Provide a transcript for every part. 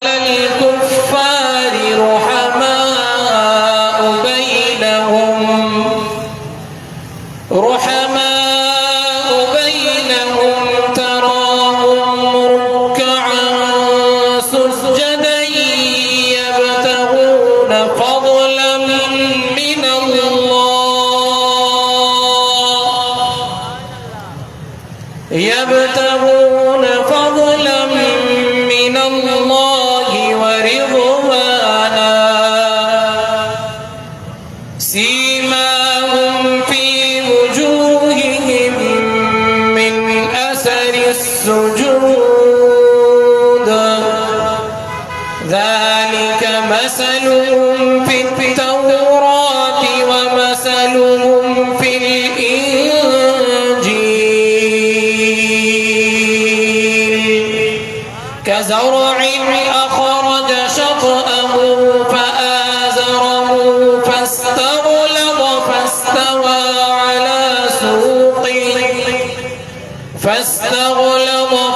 الكفار رحماء بينهم تراهم ركعا سجدا يبتغون فضلا من الله ورضوانا سيماهم في وجوههم من أثر السجود ذلك مثلهم في التوراة ومثلهم في الإنجيل كزرع أخرج شطأه فآزره فاستغلظ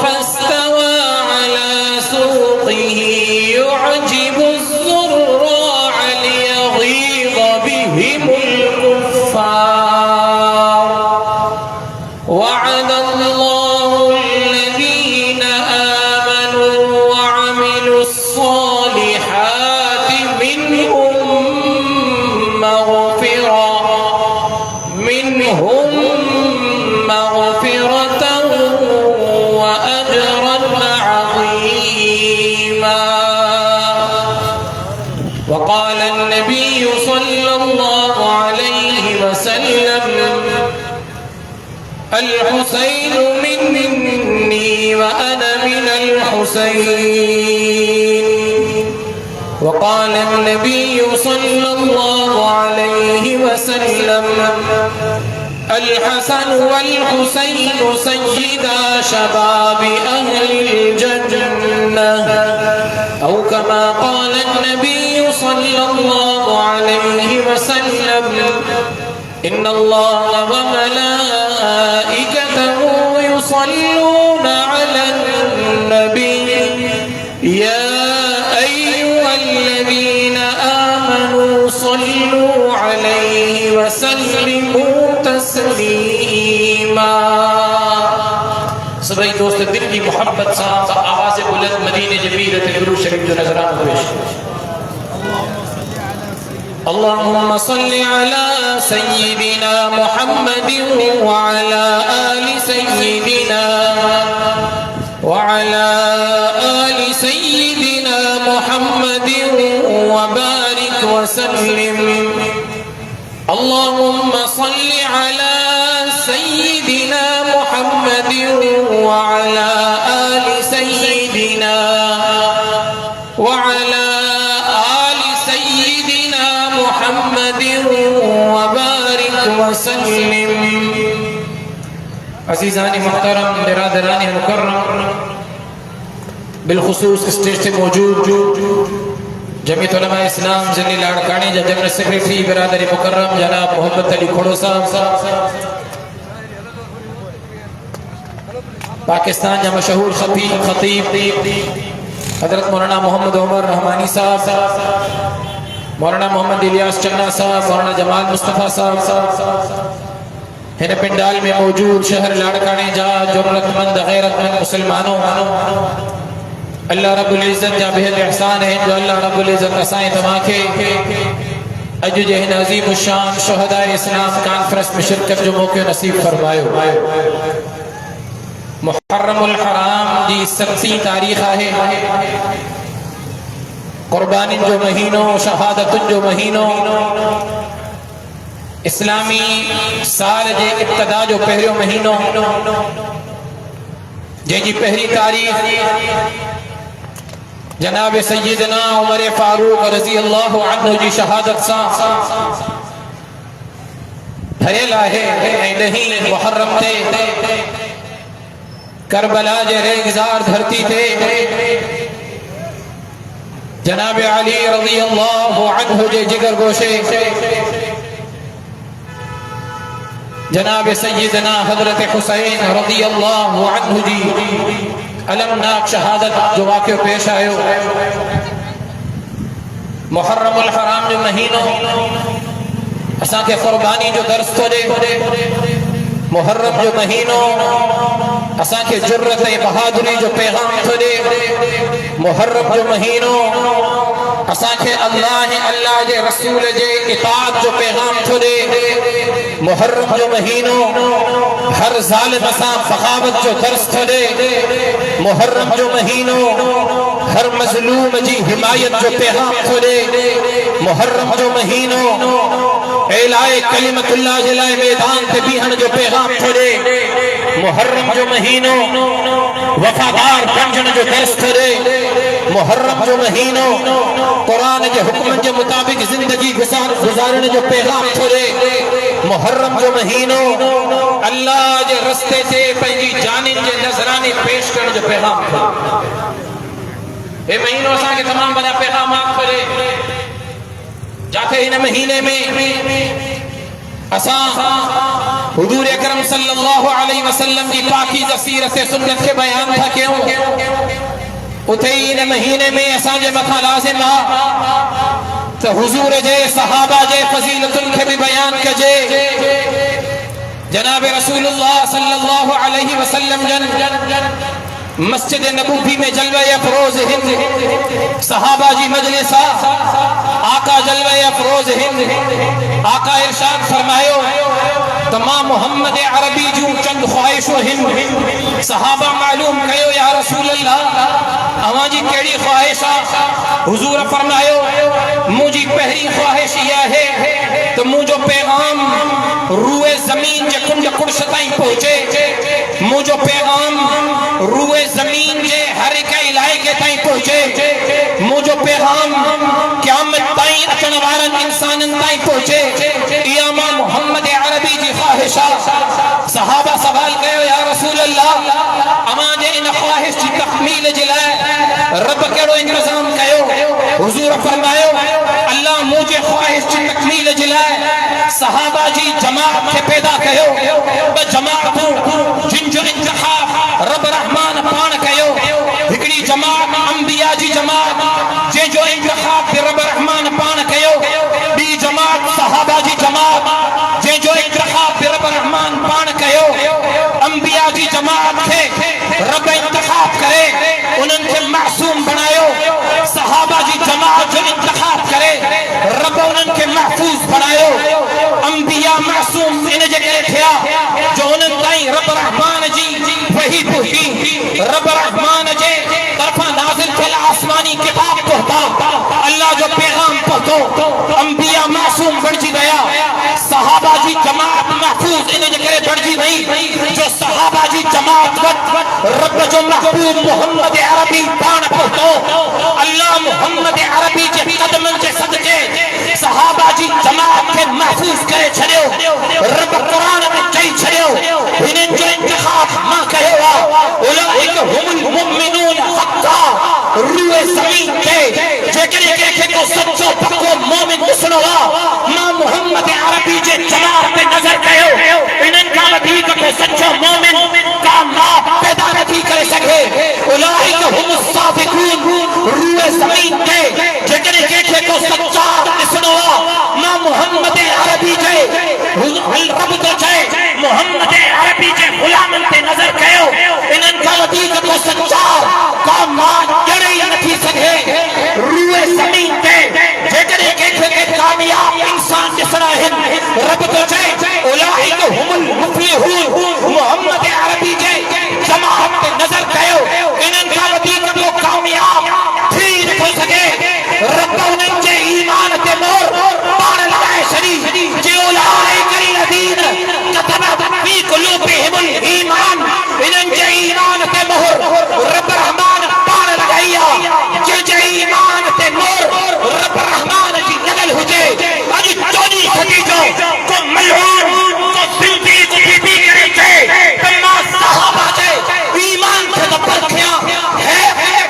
فاستوى على سوقه يعجب الزراع ليغيظ بهم الكفار وعد الله الذين آمنوا وعملوا الصالحات منهم مغفرة وأجرا عظيما. وقال النبي صلى الله عليه وسلم الحسين مني وأنا من الحسين. وقال النبي صلى الله عليه وسلم الحسن والحسين سيدا شباب أهل الجنة أو كما قال النبي صلى الله عليه وسلم إن الله وملائكته يصلون على النبي يا أيها الذين آمنوا صلوا عليه وسلموا تسليما. سبھی دوست دل کی محبت ساتھ آواز بلند مدینہ جمیلہ درود شریف جو نظرانہ پیش اللهم صل على سيدنا محمد وعلى آل سيدنا محمد وبارك وسلم. اللهم صل على سيدنا محمد وعلى آل سيدنا محمد وبارك وسلم. عزیزان محترم برادران مکرم بالخصوص اسٹیج سے موجود جمعیت علماء اسلام ضلع لاڑکانی جنرل سیکریٹری برادر مکرم جناب محمد علی کھوڑو صاحب پاکستان یا مشہور خطیب حضرت مولانا محمد عمر رحمانی صاحب مولانا محمد الیاس چنہ صاحب مولانا جمال مصطفیٰ صاحب ہن پنڈال میں موجود شہر لاڑکانی جا ضرورت مند غیرت مند مسلمانوں اللہ رب العزت جا بہت احسان ہے جو اللہ رب العزت اسائیں تماکے اج جہن عظیم الشان شہداء اسلام کانفرنس میں شرکت جو موقع نصیب فرمائے. محرم الحرام جی سختی تاریخ ہے قربانی جو مہینوں شہادت جو مہینوں اسلامی سال جے ابتدا جو پہریوں مہینوں جی پہری تاریخ جناب سیدنا عمر فاروق رضی اللہ عنہ جی شہادت سا بھریلا ہے نہیں محرم تے کربلا جے ریگزار دھرتی تے جناب علی رضی اللہ عنہ جے جگر گوشے جناب سیدنا حضرت حسین رضی اللہ عنہ جی المناک شہادت جو واقعہ پیش آئے محرم الحرام جو مہینوں اساں کے قربانی جو درس تو دے محرم جو مہینوں اساں کے جرت بہادری جو پیغام تو دے محرم جو مہینوں اساں کے اللہ جے رسول جے اطاعت جو پیغام تو دے محرم جو مہینوں ہر ظالم اساں بغاوت جو درس تو دے محرم جو مہینوں ہر مظلوم جی حمایت جو پیغام تو دے محرم جو مہینوں اعلائے کلمت اللہ جلائے میدان تے بیہن جو پیغام تو دے محرم جو مہینوں وفادار بنجن جو درس تو دے محرم جو مہینوں قرآن کے حکم کے مطابق زندگی گزارنے جو پیغام تو دے محرم جو مہینوں اللہ جے رستے سے پہنجی جانن جے نظرانے پیش کرنے جو پیغام تو دے یہ مہینوں اساں کے تمام بنا پیغامات پڑے جاتے ان مہینے میں اساں حضور اکرم صلی اللہ علیہ وسلم کی پاکیزہ سیرت سنت کے بیان تھا کیوں اتھے ان مہینے میں اساں جے مکھا لازم تو حضور جے صحابہ جے فضیلتن کے بھی بیان کجے جناب رسول اللہ صلی اللہ علیہ وسلم مسجد نبوی میں جلوہ افروز ہند صحابہ جی مجلسہ آقا جلوہ افروز ہند آقا ارشاد فرمائیو تمام محمد عربی جو چند خواہش و ہند صحابہ معلوم کہو یا رسول اللہ اما جی کیڑی خواہشہ حضور فرمائیو مجھے پہلی خواہش یہ ہے تو مجھو پیغام روئے زمین جے کنڈ کڑشتائیں پہنچے مجھو پیغام روئے زمین جے ہر ایک علاقے تائیں پہنچے مجھو پیغام قیامت تائیں اچن وارن انسان تائیں پہنچے ایاما محمد عربی جی خواہشہ صحابہ سوال کہو یا رسول اللہ اما جے ان خواہش جی تکمیل جلائے رب کیڑو انتظام کہو حضور فرمائیو اللہ مجھے خواہش جی تکمیل جلائے صحابہ جی جماعت کے پیدا کہو جماعتوں جن جو انتخاب رب رحمان پان کہو ہکڑی جماعت انبیاء جی جماعت جے جو انتخاب پہ رب رحمان پان کہو بی جماعت صحابہ جی جماعت جے جو انتخاب پہ رب رحمان پان کہو انبیاء جی جماعت تھے رب انتخاب کرے انہوں کے معصوم بنایو صحابہ جی جماعت جو انتخاب کرے رب انہوں کے محفوظ بنایو انبیاء معصوم انہیں جگہ تھیا جو انہوں تائیں رب رحمان جی وہی پوچھی رب رحمان جے طرفہ نازل تھے آسمانی کتاب پہتا اللہ جو پیغام پہتو انبیاء معصوم بڑھ جی گیا صحابہ جی جماعت محفوظ انہیں جگہ بڑھ جی نہیں جو صحابہ جی جماعت رب جو محبوب محمد عربی پان پہتو اللہ محمد عربی جے قدمن جے صدقے صحابہ جی جماعت کے محفوظ کرے چھڑیو رب قرآن میں چاہی چھڑیو انہیں جو انتخاب ماں کہے گا اولئک ہم المؤمنون حقا روح زمین کے جے کو سچو پکو مومن سنو ماں محمد عربی جے جماعت میں نظر کہو انہیں کا ودیق کو سچو مومن کا ماں پیدا نہیں کر سکے اولئک ہم الصادقون روح زمین کے جے کو سچا سنو ماں محمد عربی جے رب تو جے محمد عربی جے غلامن تے نظر کہو انہن کا ودیق کو سچا کا ماں جڑے یا نہیں سکے روح زمین تے جے کامیاب انسان جسنا ہے رب تو جے اولئک ہم المفلحون محمد عربی جے جماعت تے نظر کہو انہن کا ودیق کو کامیاب پھر ہو سکے رب انہن جے ایمان تے مور پان لگائے شریف جے اولئک الذین كتب في قلوبهم الایمان انہن جے ایمان تے مور رب رحمان پان لگائیا جے ایمان تے مور رب رحمان جی نگل ہوجے اج چوری صدی جو کو ملعون کو صدیق بی بی کرے جے تما صحابہ جے ایمان سے تو پرکھیا ہے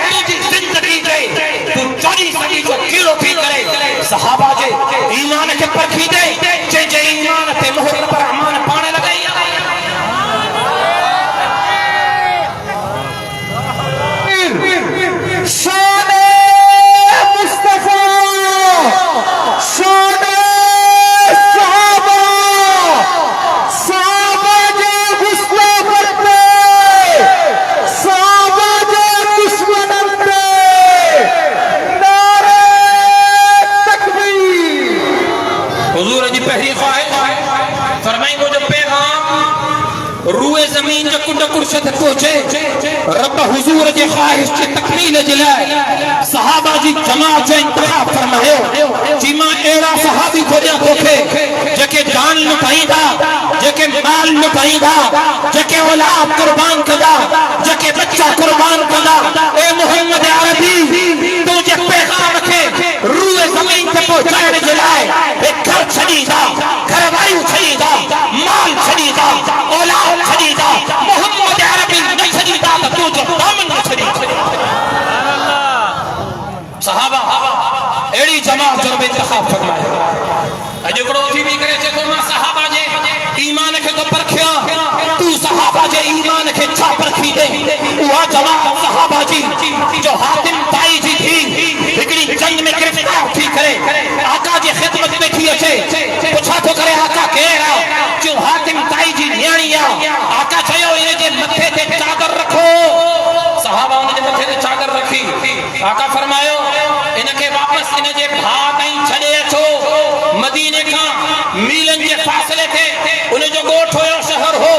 تجھی زندگی جے تو چوری صدی جو کیلو بھی کرے صحابہ جے ایمان کے پرکھی دے جے ایمان تے مہر رب رحمان پانے لگائی زمین جو کنڈ کرشت پہنچے رب حضور جے خواہش چے تکمیل جلائے صحابہ جی جماعت جو انتخاب فرمائے جیما ایڑا صحابی کھوڑیا کھوکھے جکے جان لٹائیں دا جکے مال لٹائیں دا جکے اولاد قربان کدا جکے بچہ قربان کدا اے محمد عربی تو جے پیغام رکھے روح زمین تے پہنچائے جلائے ایک گھر چھڑی دا گھر وائیو چھڑی دا مال چھڑی دا اولاد چھڑی دا محمد عربی نہ چھڑی دا تو جو دامن نہ چھڑی صحابہ ایڑی جماعت جو انتخاب فرمائے اجکڑو تھی بھی کرے چھے تو ماں صحابہ جے ایمان کے تو پرکھیا تو صحابہ جے ایمان کے چھا پرکھی دے وہ جماعت صحابہ جی جو حاتم تائی جی تھی بگڑی جنگ میں گرفتار تھی کرے آقا جی خدمت میں تھی اچھے پوچھا تو کرے آقا کہہ رہا جو حاتم تائی جی نیانی آقا چاہیو انہیں جے متھے تے چادر رکھو صحابہ انہیں جے متھے تے چادر رکھی آقا فرمایو انہیں کے واپس انہیں جے بھات آئیں چھڑے اچھو مدینے کا میلن جے فاصلے تھے انہیں جو گوٹھ ہوئے شہر ہو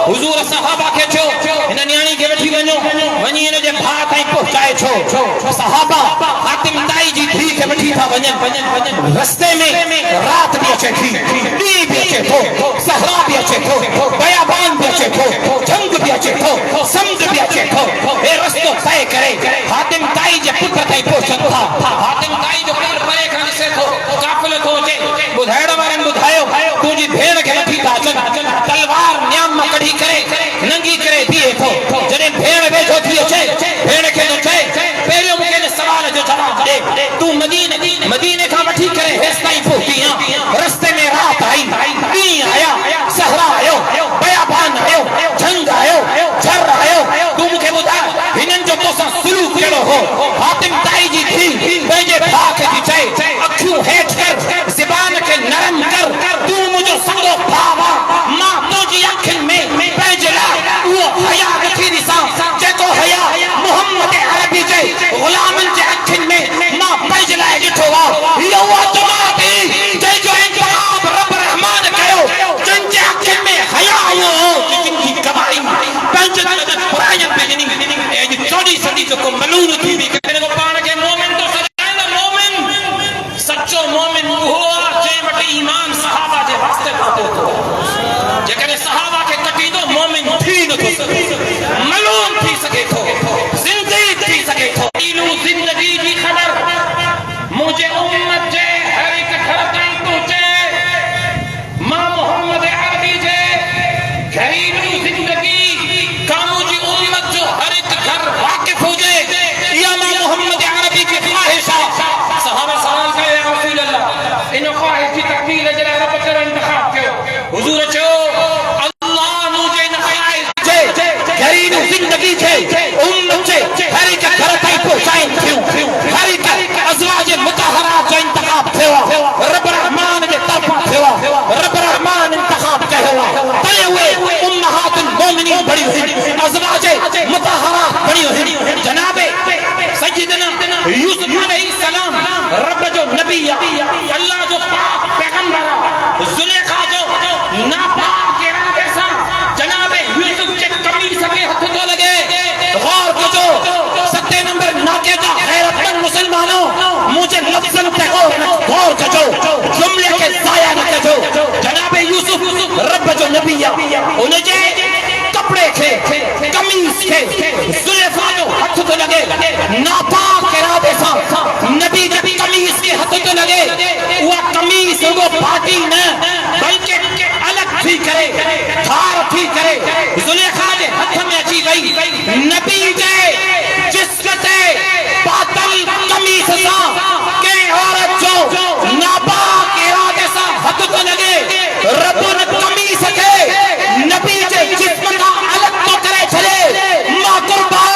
حضور صحابہ کے چھو انہیں نیانی کے بیٹھی ونیو ونی انہیں جے بھات آئیں پہنچائے چھو صحابہ حاتم تائی جی تھی کے بیٹھی تھا ونین رستے میں رات بھی اچھے تھی دی بھی اچھے تھو صحرا بھی اچھے تھو بیابان بھی اچھے تھو جنگ بھی اچھے تھو سمجھ بھی اچھے تھو اے رستو طے کرے حاتم تائی جے پتر تائی پہنچن تھا حاتم تائی جو پتر پرے کھانے سے تھو کافل تھو جے بدھائڑا بارن بدھائیو تو جی بھیڑ کے لٹھی تھا تلوار نیام مکڑی کرے ننگی کرے دیئے تھو جنہیں بھیڑ بیٹھو تھی اچھے بھیڑ کے لٹھے پیریوں مکے نے سوال جو جواب دے تو مدینے کا بٹھی کرے ہستائی پہنچیاں رستے میں رات آئی دین آیا صحرا آئیو بیابان آئیو جنگ آئیو جھر آئیو تو مکے بدا ہنن جو تو سا سلوک کرو ہو حاتم تائی جی تھی بیجے بھاک دی چاہے اکھیوں ہیٹ کر زبان کے نرم کر تو مجھو سنگو بھاوا ماں تو جی اکھن میں بیجلا وہ حیاء رکھی نسان جے کو حیاء محمد عربی جے غلامن جے اکھن میں ماں بیجلا ہے جٹھو یہ وہ جماعتی جے جو انتخاب رب رحمان کرو جن جے اکھن میں حیاء آئیو جن کی کبائی پنجد پرائن پہنی اے جی چوڑی صدی جو کو ملون تھی بھی کہنے کو پانا کہ مومن تو سجائے نا مومن سچو مومن ہوا جے مٹی ایمان صحابہ جے واسطے پاتے تو جے کہنے صحابہ کے کٹی دو مومن تھی نہ تو سکے ملون تھی سکے تو زندگی تھی سکے تو اینو زندگی جی خبر مجھے امت جے ہر ایک گھر تائیں پہنچے ماں محمد عربی جے گھریلو زندگی کامو جی امت جو ہر ایک گھر واقف ہو جائے یا ماں محمد عربی کی خواہشہ صحابہ سوال کرے یا رسول اللہ انہوں خواہش کی تکمیل جلائے رب تر انتخاب کیوں حضور چھو اللہ مجھے نخواہش چھے گھریلو زندگی چھے امت چھے ہر ایک گھر تائیں پہنچائیں کیوں ہر ایک ازواج متحرات جو انتخاب تھوا رب رحمان کے طرفہ تھوا رب رحمان انتخاب کہوا تلے ہوئے امہات المومنین بڑی ہوئی ازواج متحرات بڑی ہوئی جناب سیدنا یوسف علیہ السلام رب جو نبی اللہ جو پاک پیغمبر زلیخا جو ناپاک ارادے سا جناب یوسف کے قمیص کے ہاتھ تو لگے غور کجو ستے نمبر ناکے کا حیرت مند مسلمانوں مجھے لفظن پہ غور کجو جملے کے ضائع نہ کجو جناب یوسف رب جو نبی انہیں جے کپڑے تھے قمیص تھے زلیخا جو ہاتھ تو لگے ناپاک ارادے سا نبی جب قمیص کے ہاتھ تو لگے وہ قمیص وہ پاٹی نہ بلکہ الگ تھی کرے دھار تھی کرے زلیخا جے ہاتھ میں اچھی گئی نبی جے جسمتے باطل قمیص سا کہ عورت جو ناپاک ارادے سا ہاتھ تو لگے رب نے قمیص کے نبی جے جسم کا الگ تو کرے چلے ماں قربان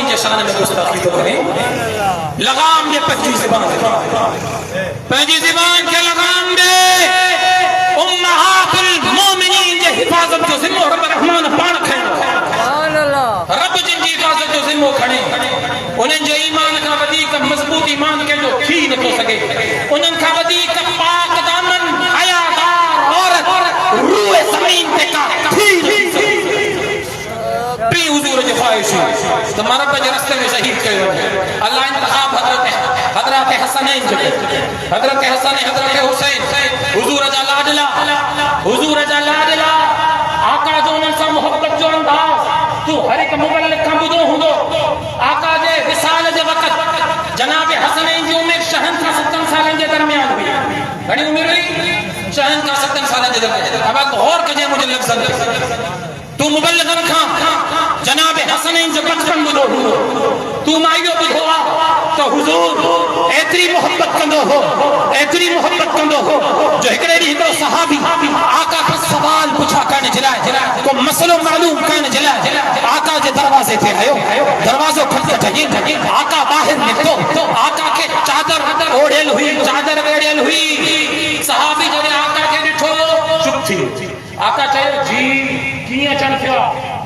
حسنین کے شان میں گستاخی تو کریں لگام یہ پنجی زبان پنجی زبان کے لگام دے امہات المومنین کے حفاظت جو ذمہ رب رحمان پان کھڑے رب جن کی حفاظت جو ذمہ کھڑے انہیں جو ایمان کا ودیق مضبوط ایمان کے جو تھی نہ تو سکے انہیں کا ودیق پاک دامن حیادار عورت روح زمین پہ کا تھی نہیں سکے پی حضور جو خواہش ہوئی تمہارا پہ رستے میں شہید کہے ہوئے اللہ انتخاب حضرت حسنین جو حضرت حسن حضرت حسین حضور حضور جلالہ آقا جو انہوں سے محبت جو انداز تو ہر ایک مبلغ کا بدو ہوں دو آقا جے وصال جے وقت جناب حسنین جو عمر شہن کا 70 سالیں جے درمیان ہوئی گھڑی عمر ہوئی شہن کا 70 سالیں جے درمیان اب آپ غور کجے مجھے لفظ تو مبلغ رکھا جناب حسنین جو 55 بدو ہوں تو مائیو بدو تو حضور ایتری محبت کندو ہو ایتری محبت کندو ہو جو ہکڑے بھی ہکڑو صحابی آقا کا سوال پوچھا کرنے جلائے کو مسئلہ معلوم کرنے جلائے آقا جے دروازے تھے دروازوں کھلتے تھے آقا باہر نکتو آقا کے چادر اوڑیل ہوئی چادر ویڑیل ہوئی صحابی جو آقا کے ڈٹھو چپ تھی آقا چاہے جی کیاں چن کیا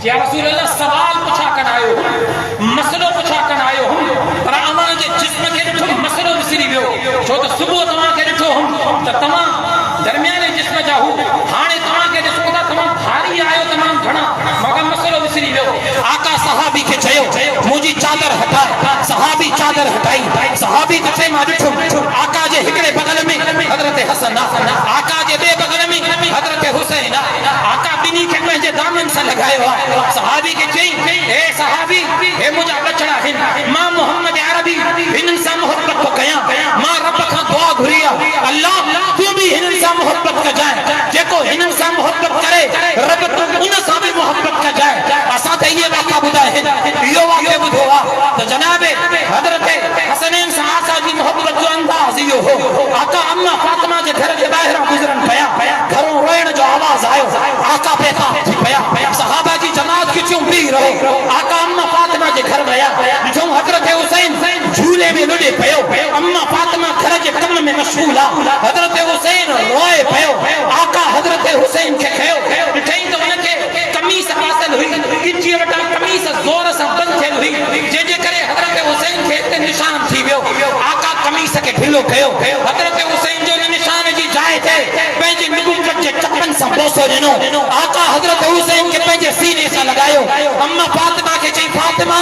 یا رسول اللہ سوال پوچھا کر آئے ہو مسئلہ پوچھا کر آئے ہو پر امان جے جسم کے ڈٹھو مسئلہ بسری بیو چھو تو صبح تمام کے ڈٹھو ہم تو تمام درمیانے جسم جاہو ہانے تمام کے ڈسو دا تمام بھاری آئے ہو تمام گھنا مگر مسئلہ بسری بیو آقا صحابی کے چاہو مجھے چادر ہٹائے صحابی چادر ہٹائی صحابی کچھے ماں ڈٹھو آقا جے ہکڑے بغل میں حضرت حسن آقا جے بے بغل میں حضرت حسین آقا بنی کے پہنجے دامن سے لگائے ہوا صحابی کے چاہیے اے صحابی اے مجھا بچڑا ہے ماں محمد عربی ہنن سا محبت کو کیا ماں رب کا دعا گھریا اللہ تو بھی ہنن سا محبت کا جائے جے کو ہنن سا محبت کرے رب تو ان سا بھی محبت کا جائے اسا تے یہ واقعہ بدا ہے یہ واقعہ بدھوا تو جناب حضرت حسنین سے آقا جی محبت جو انداز یہ ہو آقا اما فاطمہ کے گھر کے باہر گزرن پیا گھروں روئن جو آواز آئے آقا پیتا پیا صحابہ کی جماعت کی چوں بھی رہو آقا اما فاطمہ کے گھر گیا جو حضرت حسین جھولے میں لڑے پیو اما فاطمہ گھر کے کم میں مشغولا حضرت حسین روئے پیو آقا حضرت حسین کے کھیو بٹھائیں تو ان کے قمیص حاصل ہوئی انجی وٹا قمیص زور سے بند تھے ہوئی جے کرے حضرت حسین کے نشان تھی بیو آقا قمیص کے ڈھلو کھیو حضرت حسین جو نشان جی جائے تھے پہنجے نبوت کے چپن سے بوسو جنو آقا حضرت حسین کے پہنجے سینے سے لگایو اما فاطمہ کے چاہی فاطمہ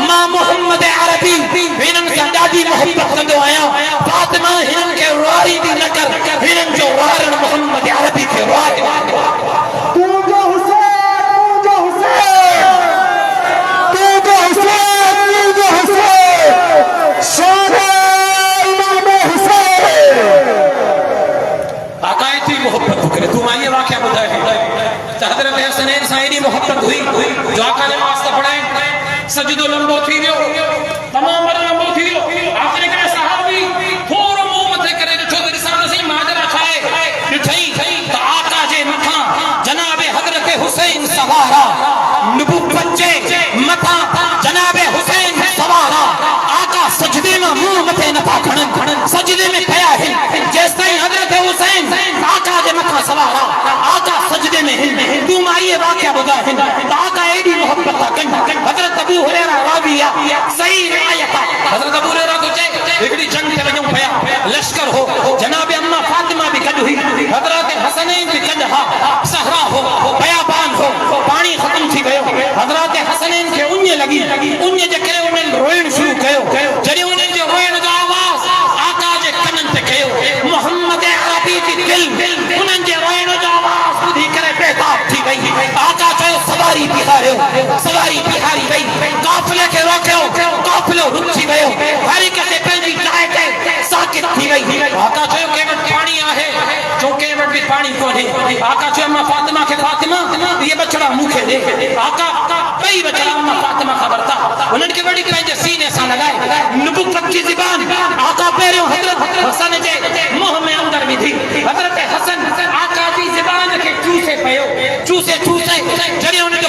ماں محمد عربی ہنن سے ڈاڈی محبت کندو آیا فاطمہ ہنن کے رواری بھی نہ کر ہنن جو وارن محمد عربی کے رواری حضرت حسنین سائنی محبت ہوئی جو آقا نے واسطہ پڑھائیں سجدو لمبو تھی دیو تمام بڑا لمبو تھی دیو آخری کرے صحابی تھوڑا محمد کرے جو چھو رسالہ سے ماجرہ چھائے ڈٹھائی تو آقا جے مکھاں جناب حضرت حسین سوارا نبو بچے مکھاں جناب حسین سوارا آقا سجدے میں منہ متے نپا کھڑن سجدے میں کھیا ہے جیس تائیں حضرت حسین آقا جے مکھاں سوارا آقا سجدے میں تم آئیے واقعہ بدا ہے آقا ایڈی محبت تھا حضرت ابو ہریرہ راویہ صحیح روایت حضرت ابو ہریرہ کو چاہے ایکڑی جنگ کے لگوں پیا لشکر ہو جناب اما فاطمہ بھی کج ہوئی حضرت حسنین بھی کج ہا صحرا ہو بیابان ہو پانی ختم تھی گئے حضرت حسنین کے انجے لگی انجے جے کرے انہیں روئن شروع کہو جڑی انہیں جو روئن جو آواز آقا جے کنن تے کہو محمد عربی کی دل انہیں جے روئن جو آواز بدھی کرے بیتاب تھی گئی آقا چاہے سواری بہاری گئی قافلے کے روکے قافلے رک تھی گئے ہر ایک سے پہلی جائے کے ساکت تھی گئی آقا چاہے کیمت پانی آہے چونکہ بھی پانی کو نہیں آقا چاہے اما فاطمہ کے فاطمہ یہ بچڑا مکھے دے آقا کئی بچڑا اما فاطمہ خبرتا انہوں کے بڑی پہنجے سینے سا لگائے نبوت کی زبان آقا پیروں حضرت حسن جے موہ میں اندر بھی تھی حضرت حسن آقا جی زبان کے چوسے پیو چوسے جڑے انہیں جو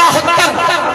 72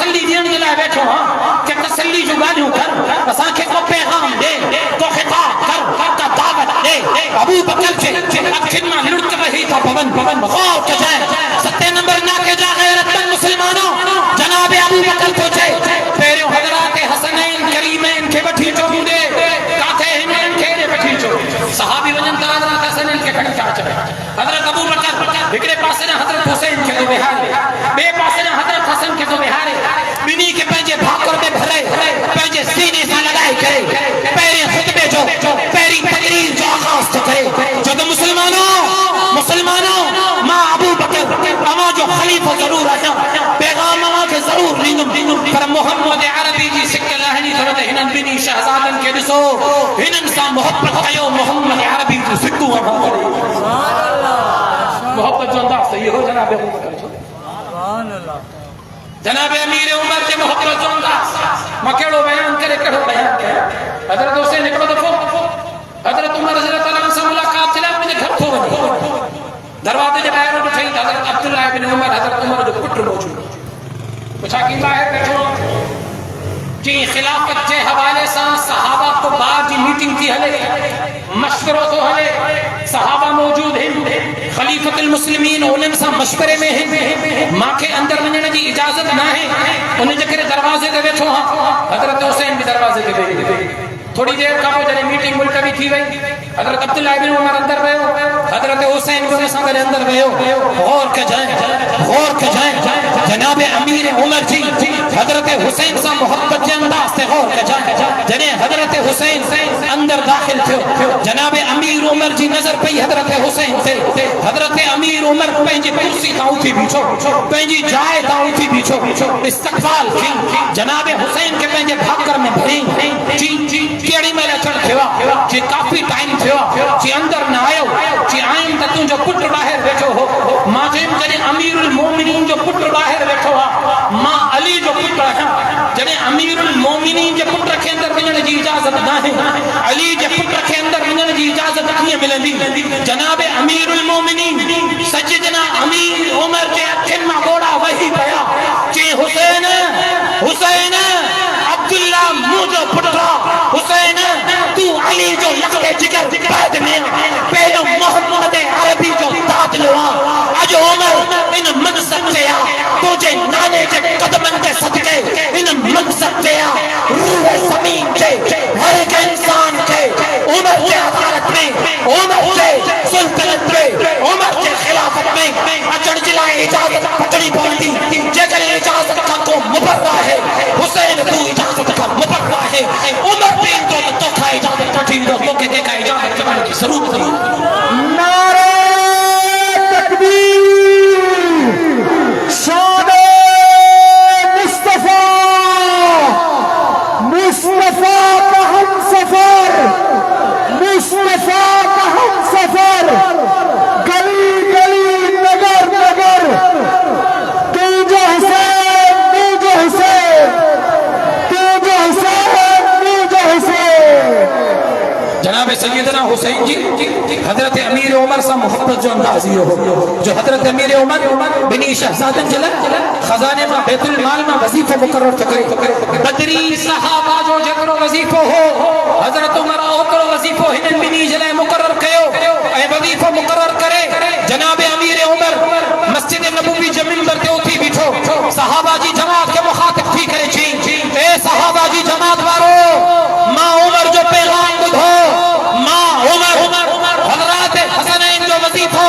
تسلی دین کے لائے بیٹھو ہاں کہ تسلی جو گالیوں کر اساں کے کو پیغام دے کو خطاب کر کا دعوت دے ابو بکر سے اکھن میں لڑک رہی تھا پون غور کے جائے 7 نمبر نہ کے جا غیرت مند مسلمانوں جناب ابو بکر پہنچے پیروں حضرات حسنین کریمین کے بٹھی چو دے کاتے ہمیں کے بٹھی چو صحابی ونن تا حضرت حسنین کے کھڑی چا چڑے حضرت ابو بکر بکرے پاسے نہ حضرت حسین کے تو بہارے بے پاسے نہ حضرت حسن کے تو بہارے بنی کے پنجے بھاکر میں بھرے پنجے سینے سے لگائے کرے پیریں خطبے جو پیری تقریر جو آغاز تو کرے جو مسلمانوں ماں ابو بکر اما جو خلیفہ ضرور آیا پیغام اما کے ضرور لینم پر محمد عربی جی سکھ لہنی تھوڑا ہنن بنی شہزادن کے دسو ہنن سا محبت کیو محمد عربی جی سکھو اما محبت جو انداز صحیح ہو جناب ابو بکر جناب امیر عمر کے محبت جو انداز مکیڑو بیان کرے کڑو بیان کرے حضرت حسین ایک دفعہ حضرت عمر رضی اللہ عنہ سے ملاقات چلا مجھے گھر تھو بنی دروازے جب باہر اٹھائی حضرت عبداللہ بن عمر حضرت عمر جو پٹر موجود پوچھا کہ باہر بیٹھو جی خلافت کے حوالے سے صحابہ کو بعد جی میٹنگ کی ہلے مشورہ تو ہلے صحابہ موجود ہیں خلیفۃ المسلمین انہیں سا مشورے میں ہیں ماں کے اندر مننے جی اجازت نہ ہے انہیں جکرے دروازے دے بیٹھو ہاں حضرت حسین بھی دروازے دے بیٹھو تھوڑی دیر کا وہ جنہیں میٹنگ ملتوی تھی وئی حضرت عبداللہ بن عمر اندر رہے حضرت حسین کو سنگل اندر رہے غور کے جائیں جناب امیر عمر جی حضرت حسین سے محبت کے انداز سے غور کے جائیں جنہیں حضرت حسین اندر داخل تھے جناب امیر عمر جی نظر پئی حضرت حسین سے حضرت امیر عمر پنجی کرسی تا اٹھی بیٹھو پنجی جائے تا اٹھی بیٹھو استقبال کی جناب حسین کے پنجے بھاکر میں بھریں کیڑی میں لچڑ تھوا جی کافی ٹائم تھوا جی اندر نہ آئو جی آئیں تا تم جو پٹر باہر بیٹھو ہو ماں جن جنہیں امیر المومنین جو پٹر باہر بیٹھو ہو ماں علی جو پٹر ہے جنہیں امیر المومنین جو پٹر کے اندر ملنے جی اجازت نہ ہے علی جو پٹر کے اندر ملنے جی اجازت نہیں ملندی جناب امیر المومنین سجدنا امیر عمر کے اکھن میں گوڑا وہی پیا جی حسین عبداللہ موجو پٹرا حسین تو علی جو لقب جگر بعد میں پہلو محمد عربی جو داد لوا اج عمر ان منصب سے تجھے نانے کے قدمن کے صدقے ان منصب سے روح زمین کے ہر ایک انسان کے عمر کے عدالت میں عمر کے سلطنت میں عمر کے خلافت میں اچڑ جلائے اجازت پکڑی پڑتی جگر اجازت کا کو مبرہ ہے حسین تو اجازت کا مبرہ ہے عمر بین تو کھائے اجازت کٹھی تو کہ دیکھا اجازت کرنے کی ضرورت نہیں نعرہ تکبیر شان مصطفیٰ کا ہم سفر مصطفیٰ کا ہم سفر گلی گلی نگر نگر تو جو حسین تو جو حسین تو جو حسین تو جو حسین جناب سیدنا حسین جی حضرت امیر عمر سے محبت جو اندازی ہو جو حضرت امیر عمر بنی شہزادن جلے خزانے میں بیت المال میں وظیفہ مقرر تکرے بدری صحابہ جو جکرو وظیفہ ہو حضرت عمر اوکرو وظیفہ ہنن بنی جلے مقرر کیو اے وظیفہ مقرر کرے جناب امیر عمر مسجد نبوی جمین برتے ہوتی بیٹھو صحابہ جی جماعت کے مخاطب تھی کرے چین اے صحابہ جی جماعت وارو ماں عمر جو پیغام بدھو حضرات حسنین جو وظیفہ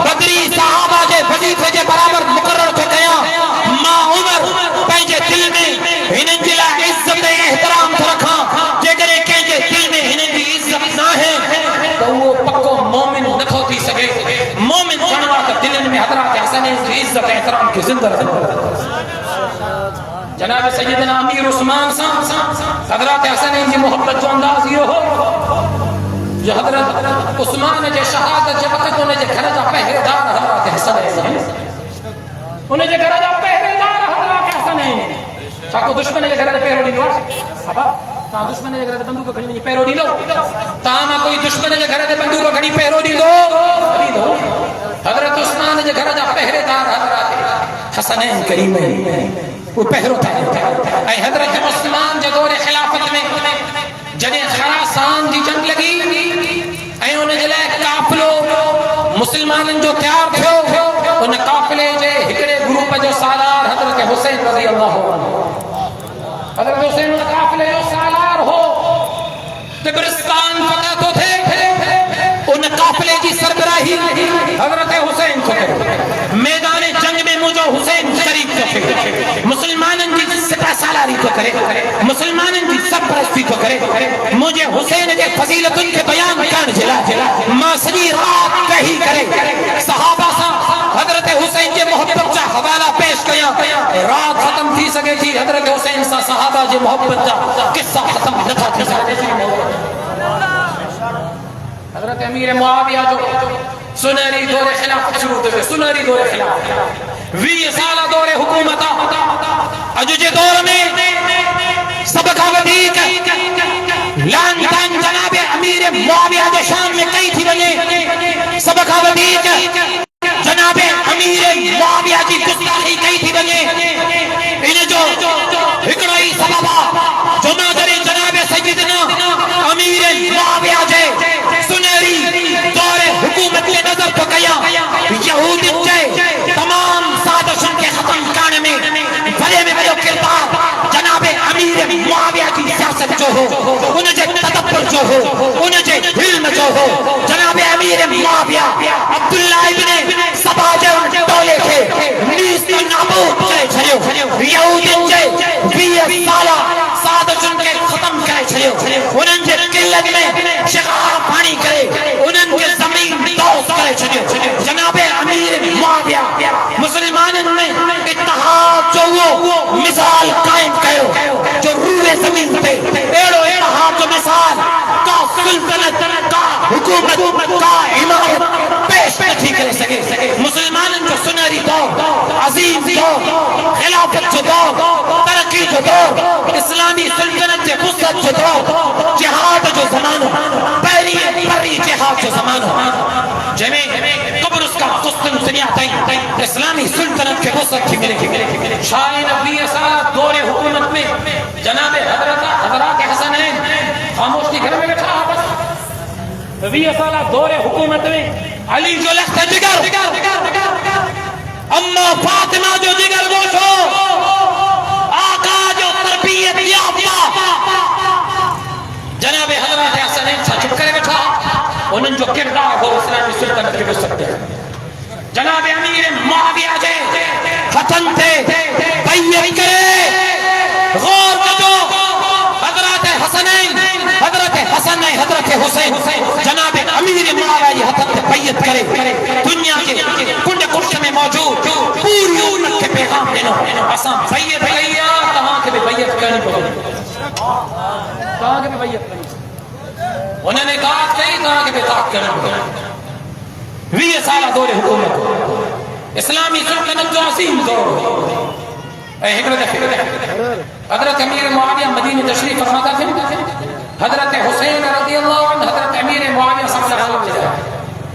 بدری صحابہ جے وظیفے جے برابر مقرر تھے گیا ماں عمر پہنجے دل میں ہنن جلا عزت احترام تھا رکھا جے کرے کہنجے دل میں ہنن دی عزت نہ ہے تو وہ پکو مومن نہ کھوتی سکے مومن جانوا کا دلن میں حضرات حسنین کی عزت احترام کی زندہ جناب سیدنا امیر عثمان صاحب حضرات حسنین کی محبت جو انداز یہ ہو جو حضرت عثمان جے شہادت جے وقت انہیں جے گھر جا پہرے دار حضرات حسن ہے انہیں جے گھر جا پہرے دار حضرات حسن ہے چاکو دشمن جے گھر جا پہرے دی نوار ابا تا دشمن جے گھر جا بندوق کھڑی نہیں پہرے دی لو تا ما کوئی دشمن جے گھر جا بندوق کھڑی پہرے دی دو حضرت عثمان جے گھر جا پہرے دار حضرات حسنین کریمین وہ پہرو تھا اے حضرت عثمان جو دور خلافت میں جنہیں خراسان دی جنگ لگی اے انہیں جلائے قافلو مسلمانن جو تیار تھو ان قافلے جے ہکڑے گروپ جو سالار حضرت حسین رضی اللہ عنہ حضرت حسین ان قافلے جو سالار ہو تبرستان فتح تو تھے ان قافلے کی سربراہی حضرت حسین کو کرے میدان جنگ میں مجھو حسین شریف کو کرے مسلمانن کی سپہ سالاری کو کرے مسلمانن کی سرپرستی کو کرے مجھے حسین کے فضیلتن کے بیان کان جلا ماں سنی رات کہی کرے صحابہ سا حضرت حسین کے محبت کا حوالہ پیش کیا رات ختم تھی سکے تھی حضرت حسین سا صحابہ جے محبت کا قصہ ختم نہ تھا تھی حضرت امیر معاویہ جو سنہری دور خلافت شروع ہوئے سنہری دور خلافت 20 سالہ دور حکومت اجوجے دور میں سبقہ ودیک لان تان جناب امیر معاویہ جو شام میں کئی تھی بنے سبقہ ودیک جناب امیر معاویہ کی گستاخی کئی تھی بنے انہیں جو ہکڑائی سببہ جو مادر جناب سیدنا امیر معاویہ جے سنہری دور حکومت کے نظر کو گیا یہود جے تمام سازشوں کے ختم کرنے میں بڑے میں بڑے کردار جناب امیر معاویہ کی سیاست جو ہو انہیں جے تدبر جو ہو انہیں جے علم جو ہو جناب امیر معاویہ عبداللہ ابن سبا جے ان ٹولے تھے نیست نابود کرے چھڑیو یہود جے 20 سالہ سازشوں کے ختم کرے چھڑیو انہیں جے قلت میں شغار پانی کرے انہیں کے زمین دوست کرے چھڑیو جناب امیر معاویہ مسلمانن میں اتحاد جو وہ مثال قائم کرو جو روح زمین پہ ایڑو ایڑا جو مثال کا سلطنت کا حکومت کا حمایت پیش نہیں کرے سکے مسلمانن جو سنہری دور عظیم دور خلافت جو دور ترقی جو دور اسلامی سلطنت کے وسعت جو دور جہاد جو زمانہ پہلی جہاد جو زمانہ جمیں قبرص کا قسطنطنیہ تائیں اسلامی سلطنت کے وسعت کی ملے شاہ نبی سالہ دور حکومت میں جناب حضرات حسنین خاموش کی گھر میں بیٹھا بس 20 سالہ دور حکومت میں علی جو لخت جگر اما فاطمہ جو جگر گوش ہو آقا جو تربیت یافتہ جناب حضرات حسنین سا چپ کرے بیٹھا انہوں جو کردار ہو اسلامی سلطنت کے وسعت کے جناب امیر معاویہ جے فتن تھے بیعت کرے غور کرو حضرت حسنین حضرت حسین جناب امیر معاویہ حضرت بیعت کرے دنیا کے کنڈ کشت میں موجود پوری امت کے پیغام دینو اسام بیعت کیا کہاں کے بھی بیعت کرنی پڑی کہاں کے بھی بیعت کرنی انہوں نے کہا کہاں کے بھی طاقت کرنی پڑی 20 سالہ دور حکومت اسلامی سلطنت جو عظیم دور حضرت امیر معاویہ مدینہ تشریف فرماتا تھے حضرت حسین رضی اللہ عنہ حضرت امیر معاویہ سب سے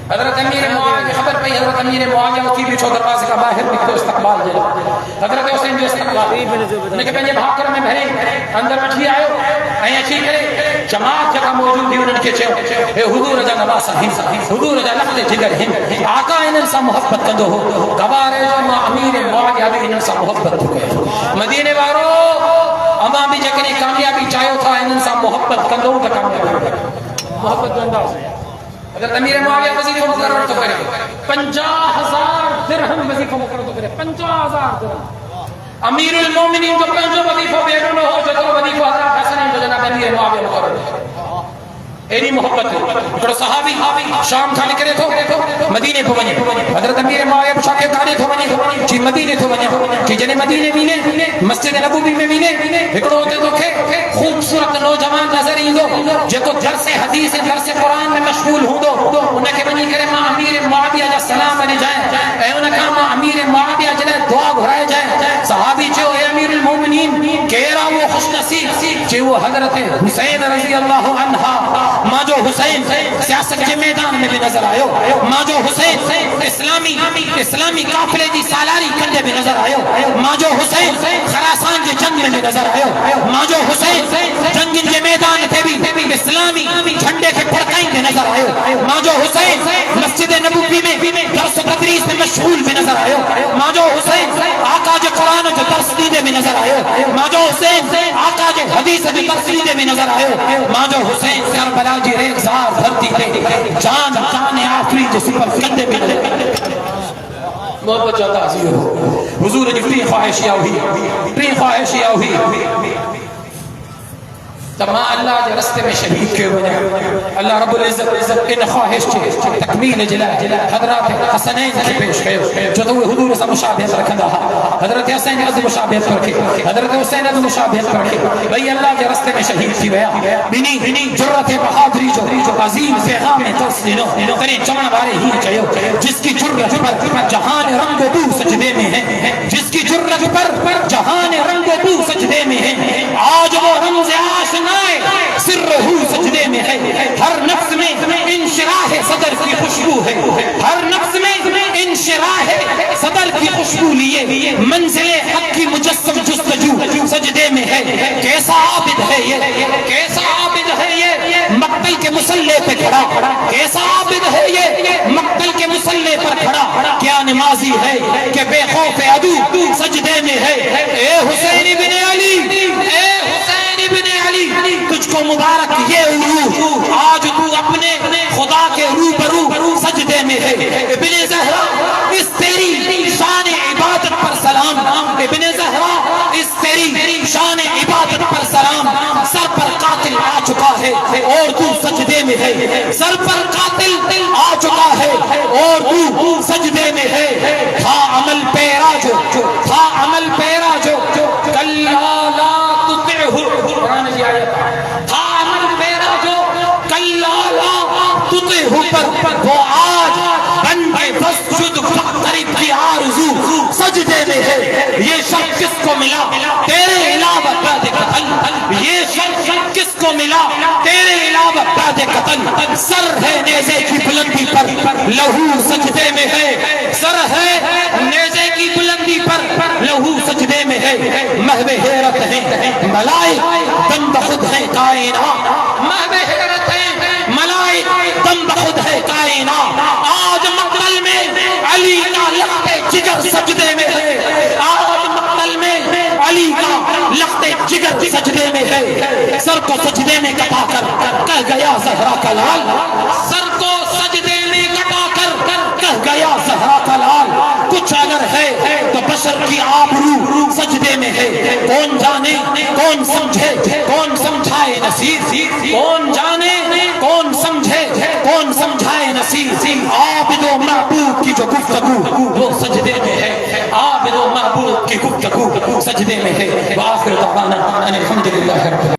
حضرت امیر معاویہ خبر پئی حضرت امیر معاویہ اسی بیچو دروازے کا باہر نکلو استقبال دے حضرت حسین جو استقبال لیکن پہلے بھاکر میں بھرے اندر مٹھی آئے ہیں اچھی کرے جماعت جگہ موجود تھی انہوں کے چھو اے حضور جا نباسا ہم حضور جا لفظ جگر ہم آقا انہوں سا محبت کندو ہو گوارے جو امیر معاویہ بھی انہوں سا محبت ہو مدینے وارو اما بھی جکنی کامیابی چاہو تھا انہوں سا محبت کندو ہو کامیابی محبت جو انداز ہے اگر امیر معاویہ وظیفہ مقرر تو کرے 50,000 درہم وظیفہ مقرر تو کرے 50,000 درہم امیر المومنین جو پنجو وظیفہ بیرون ہو جو تو وظیفہ حضرت حسن جو جناب امیر معاویہ مقرر ایری محبت ہے صحابی شام تھا نکرے تھو مدینے کو بنے حضرت امیر معاویہ پوچھا کے کانے تھو بنے جی مدینے تھو بنے کہ جنے مدینے مینے مسجد نبوی میں مینے ہکڑو ہوتے تو کہ خوبصورت نوجوان نظر ہی دو جو تو درس حدیث درس قرآن میں مشغول ہوں دو انہیں کے بنی کرے ماں امیر معاویہ جا سلام بنے جائیں اے انہیں کہا ماں امیر معاویہ جلے دعا گھرائے جائیں صحابی چھو اے امیر المومنین کہہ رہا وہ خوش نصیب چھو حضرت حسین رضی اللہ عنہ ماں جو حسین سیاست کے میدان میں بھی نظر آئے ماں جو حسین اسلامی قافلے دی سالاری کنڈے بھی نظر آئے ماں جو حسین خراسان کے جنگ میں بھی نظر آئے ماں جو حسین جنگ کے میدان تھے بھی اسلامی جھنڈے کے پھڑکائیں بھی نظر آئے ماں جو حسین مسجد نبوی میں درس و تدریس میں مشغول بھی نظر آئے ماں جو حسین آقا جو قرآن جو درس دیدے بھی نظر آئے ماں جو حسین آقا جو حدیث بھی درس دیدے بھی نظر آئے ماں جو حسین کربلا جی ریگزار دھرتی پہ جان آفری جس پر کندے بھی نظر آئے محبت جاتا عزیز ہو حضور جی ٹری خواہشیاں ہوئی تمام اللہ کے رستے میں شہید کے بنے اللہ رب العزت ان خواہش کے تکمیل جلا حضرات حسنین کے پیش کئے جو تو حضور سے مشابہت رکھن رہا حضرت حسین از مشابہت رکھے حضرت حسین از مشابہت رکھے بھئی اللہ کے رستے میں شہید کی ویا بنی جرت بہادری جو عظیم پیغام ترسلو تنے چمن بارے ہی چاہیو جس کی جرت پر جہان رنگ دو سجدے میں ہے جس کی جرت پر جہان رنگ دو سجدے میں ہے آج وہ رمز آشنا سرہو سجدے میں ہے ہر نفس میں انشراح صدر کی خوشبو ہے ہر نفس میں انشراح صدر کی خوشبو لیے منزل حق کی مجسم جستجو سجدے میں ہے کیسا عابد ہے یہ مقتل کے مسلح پہ کھڑا کیسا عابد ہے یہ مقتل کے مسلح پر کھڑا کیا نمازی ہے کہ بے خوف عدو سجدے میں ہے اے حسین ابن علی تجھ کو مبارک یہ عروج آج تو اپنے خدا کے روبرو سجدے میں ہے ابن زہرا اس تیری شان عبادت پر سلام ابن زہرا اس تیری شان عبادت پر سلام سر پر قاتل آ چکا ہے اور تو سجدے میں ہے سر پر قاتل آ چکا ہے اور تو سجدے میں ہے تھا عمل پیرا جو کلا لا تطعہ قرآن کی آیت تھا عمل پیرا جو کلا لا تطعہ پر وہ آج بندے فسجد فقرب کی آرزو سجدے میں ہے یہ شخص کس کو ملا تیرے علاوہ بعد قتل یہ شخص کس کو ملا تیرے علاوہ بعد قتل سر ہے نیزے کی بلندی پر لہو سجدے میں ہے سر ہے نیزے کی بلندی پر لہو سجدے میں ہے محو حیرت ہے ملائک دم بخود ہے کائنات محو حیرت ہے ملائک دم بخود ہے کائنات آج مقتل میں علی کا لخت جگر سجدے میں ہے آج مقتل میں علی کا لخت جگر سجدے میں ہے سر کو سجدے میں کٹا کر کہہ گیا زہرا کا لال سر کو سجدے میں کٹا کر کہہ گیا زہرا کا لال کچھ اگر ہے تو بشر کی آبرو سجدے میں ہے کون جانے کون سمجھے کون سمجھائے نصیر کون جانے کون سمجھے کون سمجھائے نصیر عابد و محبوب کی جو گفتگو وہ سجدے میں ہے عابد و محبوب کی گفتگو سجدے میں ہے وآخر دعوانا الحمدللہ رب العالمین